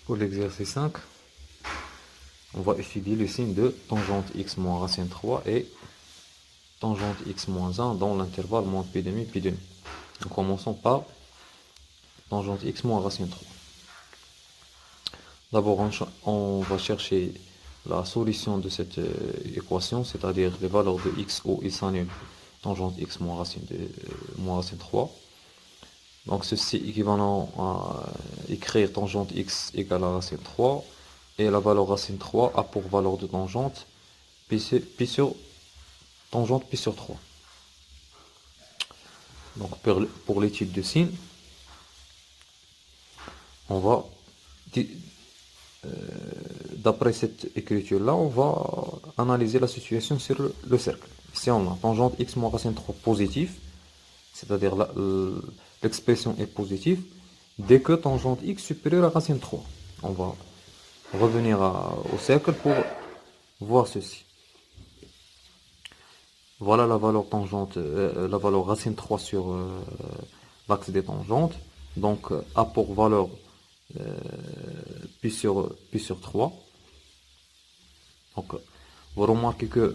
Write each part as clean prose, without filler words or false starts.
Pour l'exercice 5, on va étudier le signe de tangente x moins racine 3 et tangente x moins 1 dans l'intervalle moins pi demi, pi demi. Donc commençons par tangente x moins racine 3. D'abord, on va chercher la solution de cette équation, c'est-à-dire les valeurs de x où il s'annule tangente x moins racine 3. Donc ceci est équivalent à écrire tangente x égale à racine 3 et la valeur racine 3 a pour valeur de tangente pi sur tangente pi sur 3. Donc pour l'étude de signe, on va d'après cette écriture là, on va analyser la situation sur le cercle. Ici on a tangente x moins racine 3 positif, c'est-à-dire l'expression est positive dès que tangente x supérieure à racine 3. On va revenir au cercle pour voir ceci. Voilà la valeur tangente, la valeur racine 3 sur l'axe des tangentes. Donc a pour valeur pi sur 3. Donc vous remarquez que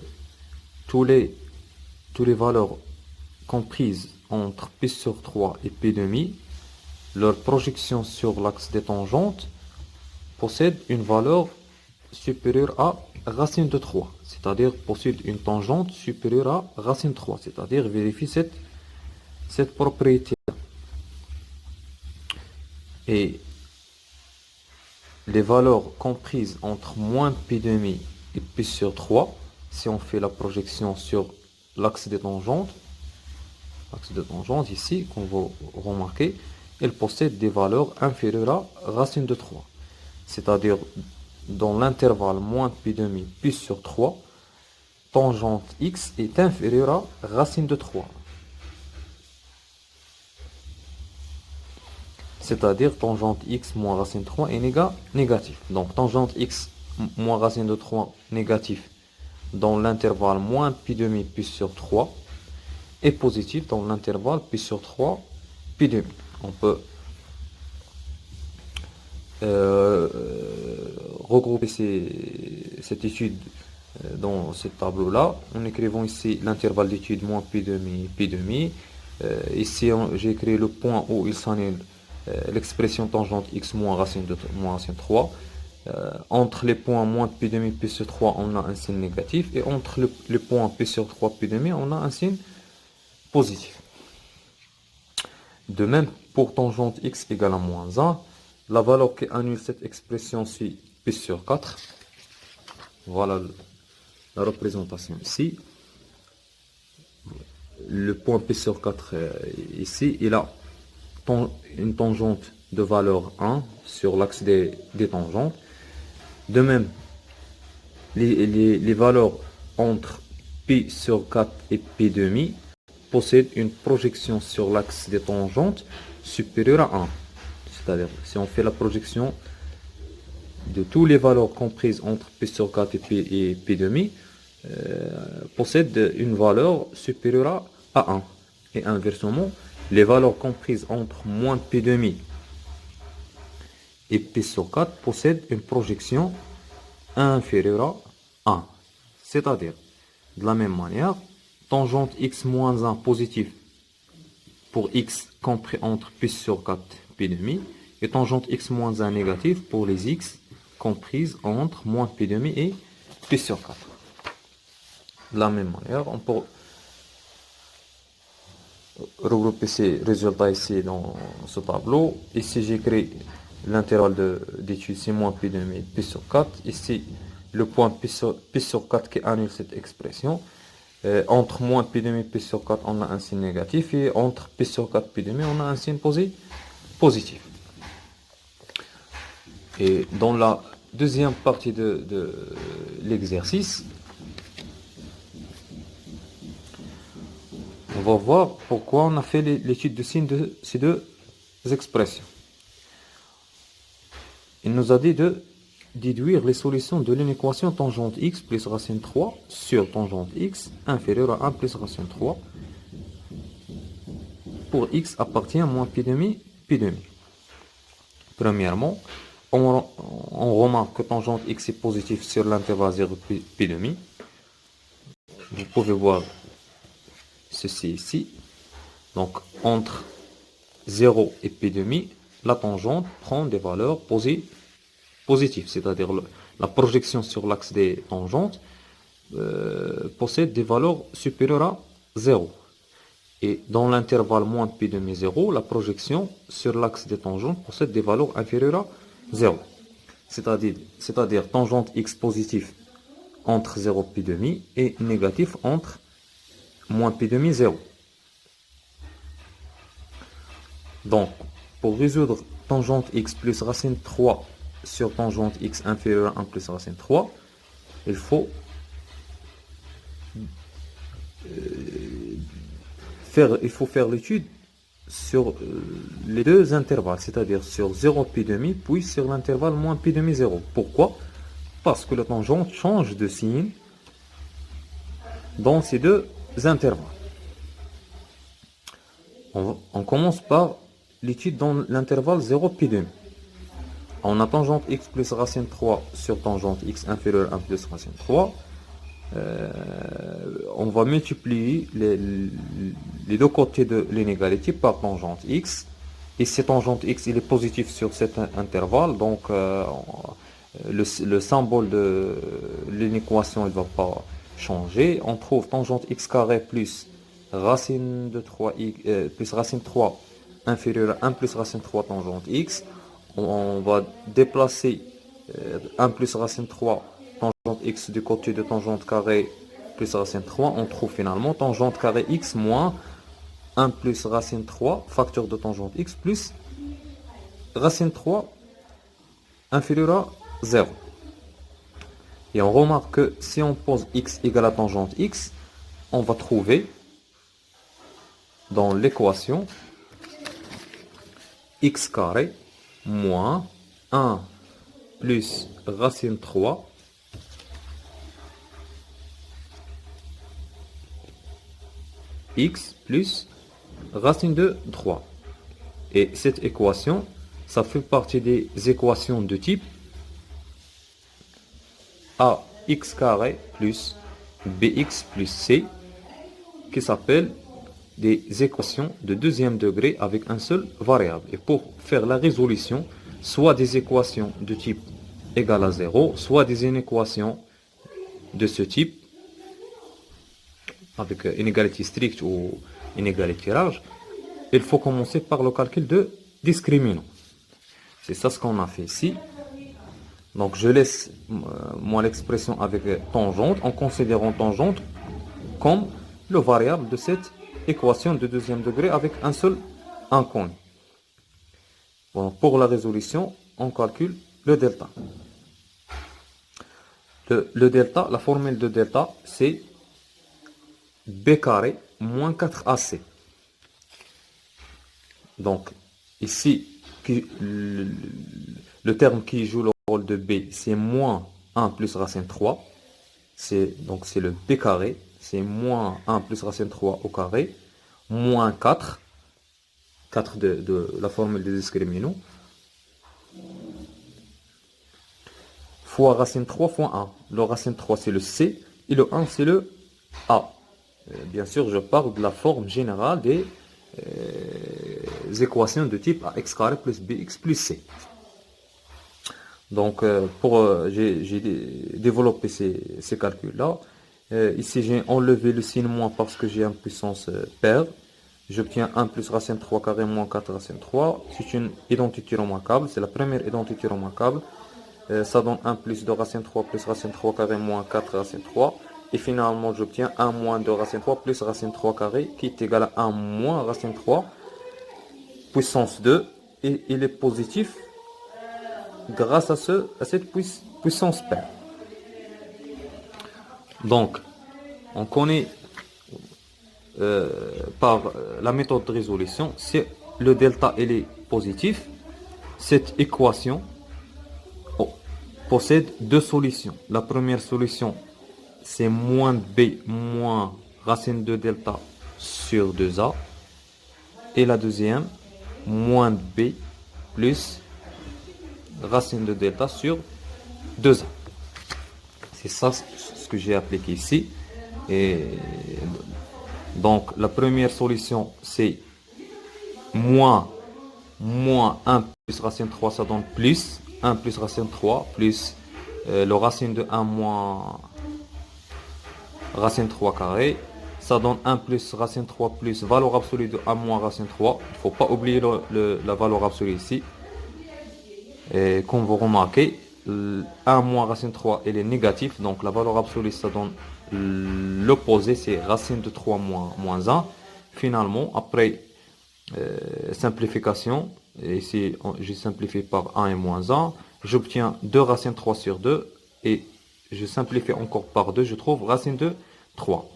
tous les valeurs comprises entre pi sur 3 et pi demi, leur projection sur l'axe des tangentes possède une valeur supérieure à racine de 3, c'est-à-dire possède une tangente supérieure à racine 3, c'est-à-dire vérifie cette propriété. Et les valeurs comprises entre moins pi demi et pi sur 3, si on fait la projection sur l'axe des tangentes, ici, qu'on va remarquer, elles possèdent des valeurs inférieures à racine de 3. C'est-à-dire, dans l'intervalle moins pi demi, pi sur 3, tangente x est inférieure à racine de 3. C'est-à-dire, tangente x moins racine 3 est négatif. Donc, tangente x moins racine de 3 négatif dans l'intervalle moins pi demi, pi sur 3 est positif dans l'intervalle pi sur 3, pi demi. On peut regrouper cette étude dans ce tableau-là, en écrivant ici l'intervalle d'étude moins pi demi, pi demi. Ici, j'ai créé le point où il s'annule l'expression tangente x moins racine 3. Entre les points moins pi demi, pi sur 3, on a un signe négatif. Et entre les points pi sur 3, pi demi, on a un signe positif. De même, pour tangente x égale à moins 1, la valeur qui annule cette expression, c'est pi sur 4. Voilà la représentation ici. Le point pi sur 4 ici, il a une tangente de valeur 1 sur l'axe des tangentes. De même, les valeurs entre pi sur 4 et pi demi possèdent une projection sur l'axe des tangentes supérieure à 1. C'est-à-dire, si on fait la projection de toutes les valeurs comprises entre pi sur 4 et pi demi, possèdent une valeur supérieure à 1. Et inversement, les valeurs comprises entre moins pi demi et pi sur 4 possèdent une projection inférieure à 1. C'est-à-dire, de la même manière, tangente x moins 1 positif pour x compris entre pi sur 4 pi demi et tangente x moins 1 négatif pour les x comprises entre moins pi demi et pi sur 4. De la même manière, on peut regrouper ces résultats ici dans ce tableau. Ici, j'écris l'intervalle d'étude, c'est moins pi demi pi sur 4. Ici, le point pi sur 4 qui annule cette expression. Entre moins pi demi pi sur 4, on a un signe négatif. Et entre pi sur 4 pi demi, on a un signe positif. Et dans la deuxième partie de l'exercice, on va voir pourquoi on a fait l'étude de signe de ces deux expressions. Il nous a dit de déduire les solutions de l'inéquation tangente x plus racine 3 sur tangente x inférieure à 1 plus racine 3 pour x appartient à moins pi demi, pi demi. Premièrement, on remarque que tangente x est positif sur l'intervalle 0 pi demi. Vous pouvez voir ceci ici. Donc, entre 0 et pi demi, la tangente prend des valeurs positives, c'est-à-dire la projection sur l'axe des tangentes possède des valeurs supérieures à 0. Et dans l'intervalle moins pi demi 0, la projection sur l'axe des tangentes possède des valeurs inférieures à 0. C'est-à-dire tangente x positif entre 0 pi demi et négatif entre moins pi demi 0. Donc, pour résoudre tangente x plus racine 3 sur tangente x inférieure à 1 plus racine 3, il faut faire l'étude sur les deux intervalles, c'est-à-dire sur 0 pi demi, puis sur l'intervalle moins pi demi 0. Pourquoi? Parce que la tangente change de signe dans ces deux intervalles. On commence par l'étude dans l'intervalle 0 pi demi. On a tangente x plus racine 3 sur tangente x inférieure à 1 plus racine 3. On va multiplier les deux côtés de l'inégalité par tangente x. Et si tangente x il est positif sur cet intervalle, donc le symbole de l'équation ne va pas changer. On trouve tangente x carré plus racine de 3 plus racine 3 inférieure à 1 plus racine 3 tangente x. On va déplacer 1 plus racine 3 tangente x du côté de tangente carré plus racine 3. On trouve finalement tangente carré x moins 1 plus racine 3 facteur de tangente x plus racine 3 inférieur à 0. Et on remarque que si on pose x égale à tangente x, on va trouver dans l'équation x carré moins 1 plus racine 3 x plus racine de 3. Et cette équation, ça fait partie des équations de type ax carré plus bx plus c, qui s'appellent des équations de deuxième degré avec un seul variable. Et pour faire la résolution, soit des équations de type égal à 0, soit des inéquations de ce type, avec inégalité stricte ou inégalité large, il faut commencer par le calcul de discriminant. C'est ça ce qu'on a fait ici. Donc je laisse moi l'expression avec tangente en considérant tangente comme le variable de cette équation de deuxième degré avec un seul inconnu. Bon, pour la résolution, on calcule le delta. Le delta, la formule de delta, c'est b carré moins 4ac. Donc, ici, le terme qui joue le rôle de b, c'est moins 1 plus racine 3. Donc, c'est le b carré. C'est moins 1 plus racine 3 au carré, moins 4 de la formule des discriminants, fois racine 3 fois 1. Le racine 3, c'est le c, et le 1, c'est le a. Bien sûr, je parle de la forme générale des équations de type ax carré plus bx plus c. Donc, j'ai développé ces calculs-là. Ici, j'ai enlevé le signe moins parce que j'ai une puissance paire. J'obtiens 1 plus racine 3 carré moins 4 racine 3. C'est une identité remarquable. C'est la première identité remarquable. Ça donne 1 plus de racine 3 plus racine 3 carré moins 4 racine 3. Et finalement, j'obtiens 1 moins de racine 3 plus racine 3 carré qui est égal à 1 moins racine 3 puissance 2. Et il est positif grâce à cette puissance paire. Donc, on connaît par la méthode de résolution, si le delta il est positif, cette équation possède deux solutions. La première solution, c'est moins b moins racine de delta sur 2a. Et la deuxième, moins b plus racine de delta sur 2a. C'est ça ce que j'ai appliqué ici. Et donc, la première solution, c'est moins 1 plus racine 3, ça donne plus 1 plus racine 3, plus le racine de 1 moins racine 3 carré. Ça donne 1 plus racine 3 plus valeur absolue de 1 moins racine 3. Il ne faut pas oublier la valeur absolue ici. Et comme vous remarquez, 1 moins racine 3, elle est négative. Donc la valeur absolue, ça donne l'opposé, c'est racine de 3 moins 1. Finalement, après simplification, ici j'ai simplifié par 1 et moins 1, j'obtiens 2 racines 3 sur 2. Et je simplifie encore par 2, je trouve racine de 3.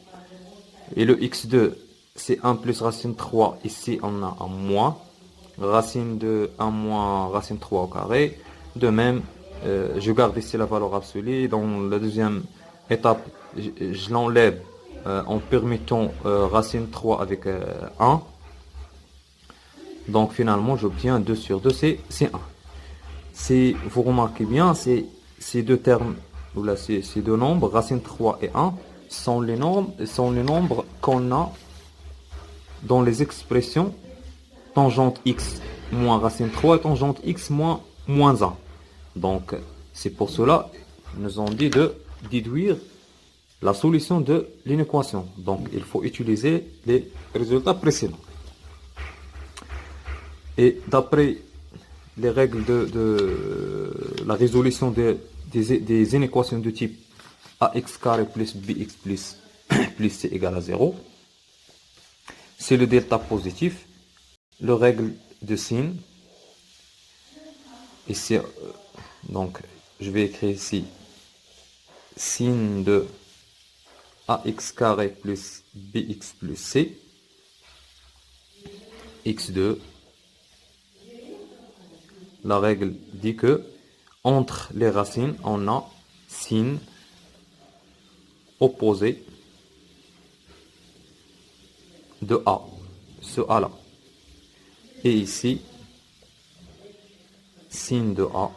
Et le x2, c'est 1 plus racine 3. Ici, on a un moins. Racine de 1 moins racine 3 au carré. De même, je garde ici la valeur absolue. Dans la deuxième étape, je l'enlève en permettant racine 3 avec 1. Donc finalement, j'obtiens 2 sur 2, c'est 1. Si vous remarquez bien, ces deux termes, ou là, ces deux nombres, racine 3 et 1, sont les nombres qu'on a dans les expressions tangente x moins racine 3 et tangente x moins 1. Donc, c'est pour cela nous ont dit de déduire la solution de l'inéquation. Donc, il faut utiliser les résultats précédents. Et d'après les règles de la résolution des inéquations de type ax carré plus bx plus c égale à 0, c'est le delta positif, le règle de sin. Ici, donc, je vais écrire ici sin de ax carré plus bx plus c, x2. La règle dit que entre les racines, on a sin opposé de a, ce a là. Et ici, sin de a.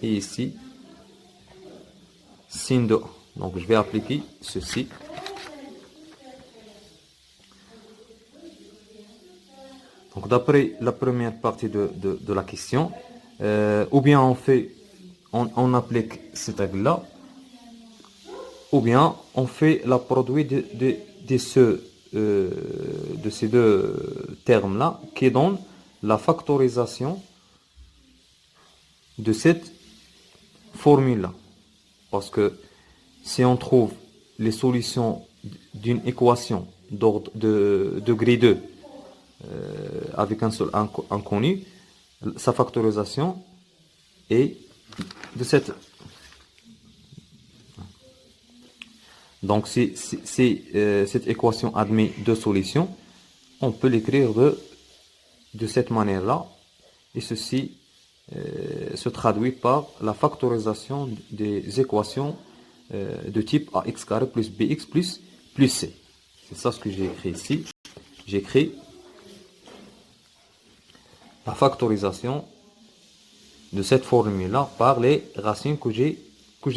Et ici, sin de a. Donc, je vais appliquer ceci. Donc, d'après la première partie de la question, ou bien on applique cette règle-là, ou bien on fait la produit de ces deux termes-là qui donne la factorisation de cette formule-là. Parce que si on trouve les solutions d'une équation d'ordre de degré 2 avec un seul inconnu, sa factorisation est de cette. Donc si cette équation admet deux solutions, on peut l'écrire de cette manière-là, et ceci se traduit par la factorisation des équations de type ax carré plus bx plus c. C'est ça ce que j'ai écrit ici. J'écris la factorisation de cette formule-là par les racines que j'ai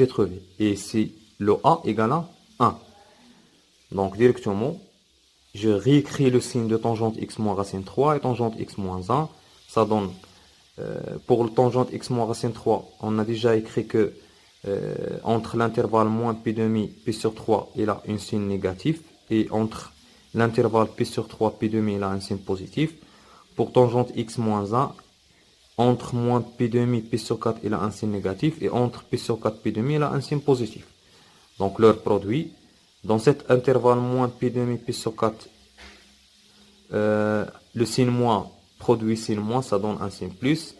trouvées. Et ici, le a égale à 1. Donc, directement, je réécris le signe de tangente x moins racine 3 et tangente x moins 1. Ça donne, pour le tangente x moins racine 3, on a déjà écrit que entre l'intervalle moins pi demi pi sur 3, il a un signe négatif. Et entre l'intervalle pi sur 3, pi demi, il a un signe positif. Pour tangente x moins 1, entre moins pi demi pi sur 4, il a un signe négatif. Et entre pi sur 4, pi demi, il a un signe positif. Donc leur produit, dans cet intervalle moins pi demi pi sur 4, le signe moins produit signe moins, ça donne un signe plus.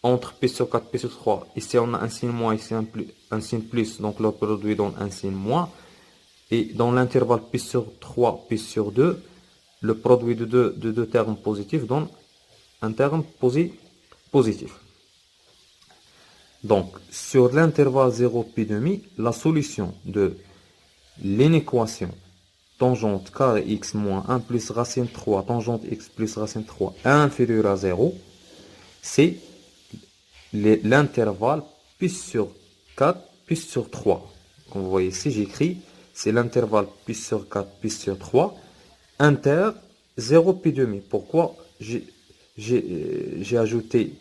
Entre pi sur 4, pi sur 3, ici on a un signe moins, ici un signe plus, donc leur produit donne un signe moins. Et dans l'intervalle pi sur 3, pi sur 2, le produit de deux termes positifs donne un terme positif. Donc, sur l'intervalle 0 pi demi, la solution de l'inéquation tangente carré x moins 1 plus racine 3, tangente x plus racine 3 inférieur à 0, c'est l'intervalle pi sur 4 pi sur 3. Comme vous voyez ici, j'écris, c'est l'intervalle pi sur 4 pi sur 3, inter 0 pi demi. Pourquoi j'ai ajouté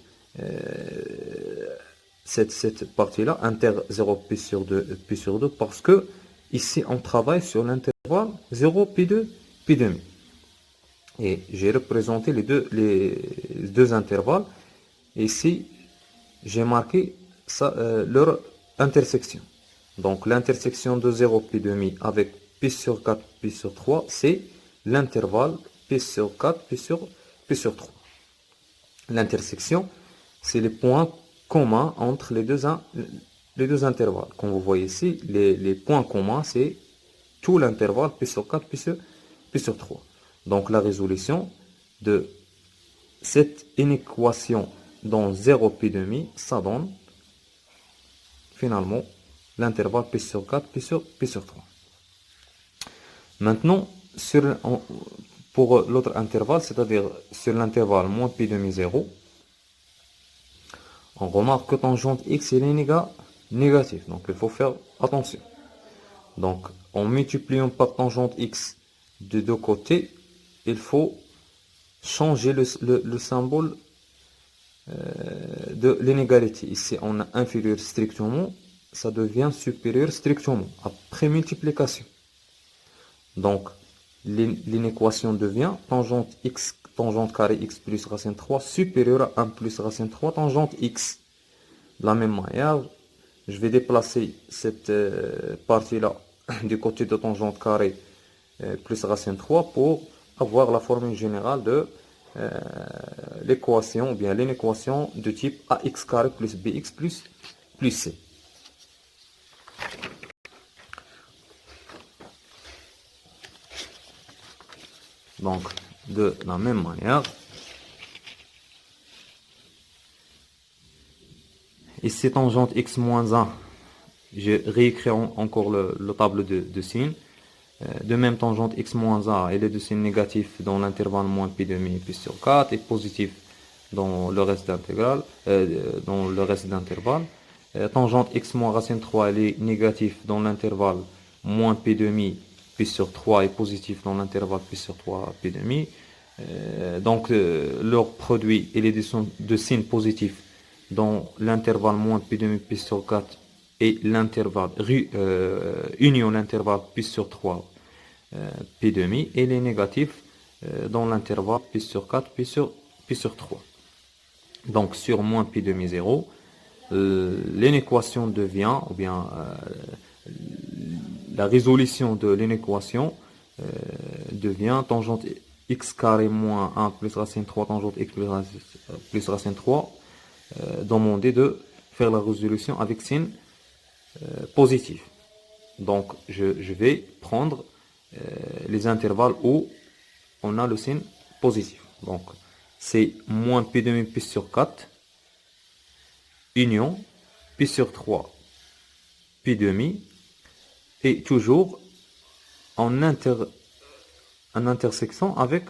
cette partie-là, inter 0 pi sur 2, pi sur 2, parce que ici, on travaille sur l'intervalle 0 pi 2, pi demi. Et j'ai représenté les deux intervalles. Ici, j'ai marqué ça, leur intersection. Donc, l'intersection de 0 pi demi avec pi sur 4, pi sur 3, c'est l'intervalle pi sur 4, pi sur 3. L'intersection, c'est les points communs entre les deux intervalles. Comme vous voyez ici, les points communs, c'est tout l'intervalle pi sur 4, pi sur 3. Donc, la résolution de cette inéquation dans 0 pi demi, ça donne finalement l'intervalle pi sur 4, pi sur 3. Maintenant, pour l'autre intervalle, c'est-à-dire sur l'intervalle moins pi demi 0, on remarque que tangente x est négatif. Donc, il faut faire attention. Donc, en multipliant par tangente x de deux côtés, il faut changer le symbole de l'inégalité. Ici, on a inférieur strictement, ça devient supérieur strictement, après multiplication. Donc, l'inéquation devient tangente carré x plus racine 3 supérieur à 1 plus racine 3 tangente x. De la même manière, je vais déplacer cette partie-là du côté de tangente carré plus racine 3 pour avoir la formule générale de l'équation, ou bien l'inéquation de type ax carré plus bx plus c. Donc, de la même manière, ici tangente x moins 1, je réécris encore le tableau de signes. De même, tangente x moins 1, elle est de signe négatif dans l'intervalle moins pi demi pi sur 4 et positif dans le reste d'intervalle. Tangente x moins racine 3, elle est négative dans l'intervalle moins pi demi pi sur 3 et positif dans l'intervalle pi sur 3 pi demi. Donc, leur produit, il est de signe positif dans l'intervalle moins pi demi pi sur 4 et l'intervalle, union l'intervalle pi sur 3 pi demi, et les négatifs dans l'intervalle pi sur 4 pi sur 3. Donc sur moins pi demi 0, l'inéquation devient, ou bien la résolution de l'inéquation devient tangente x carré moins 1 plus racine 3 tangente x plus racine 3, demander de faire la résolution avec signe positif. Donc, je vais prendre les intervalles où on a le signe positif. Donc, c'est moins pi demi pi sur 4, union, pi sur 3, pi demi, et toujours en intersection avec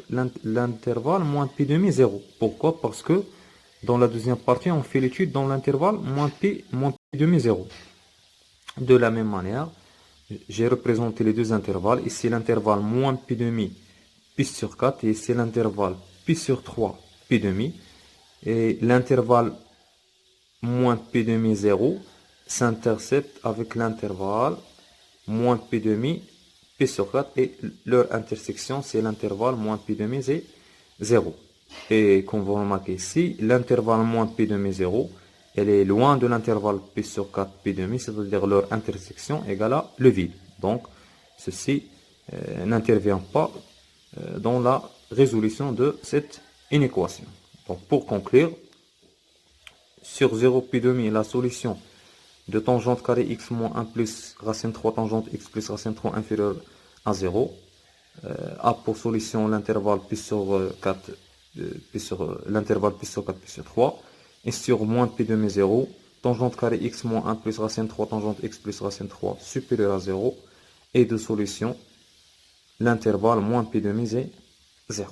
l'intervalle moins pi demi 0. Pourquoi? Parce que dans la deuxième partie, on fait l'étude dans l'intervalle moins pi demi 0. De la même manière, j'ai représenté les deux intervalles. Ici, l'intervalle moins pi demi pi sur 4. Et ici, l'intervalle pi sur 3 pi demi. Et l'intervalle moins pi demi 0 s'intercepte avec l'intervalle moins pi demi pi sur 4. Et leur intersection, c'est l'intervalle moins pi demi 0. Et comme vous remarquez ici, l'intervalle moins pi demi 0, elle est loin de l'intervalle pi sur 4 pi demi, c'est-à-dire leur intersection égale à le vide. Donc, ceci n'intervient pas dans la résolution de cette inéquation. Donc, pour conclure, sur 0 pi demi, la solution de tangente carré x moins 1 plus racine 3 tangente x plus racine 3 inférieure à 0 a pour solution l'intervalle pi sur 4 l'intervalle pi sur 4 pi sur 3. Et sur moins pi demi 0, tangente carré x moins 1 plus racine 3 tangente x plus racine 3 supérieur à 0. Et de solution, l'intervalle moins pi demi 0.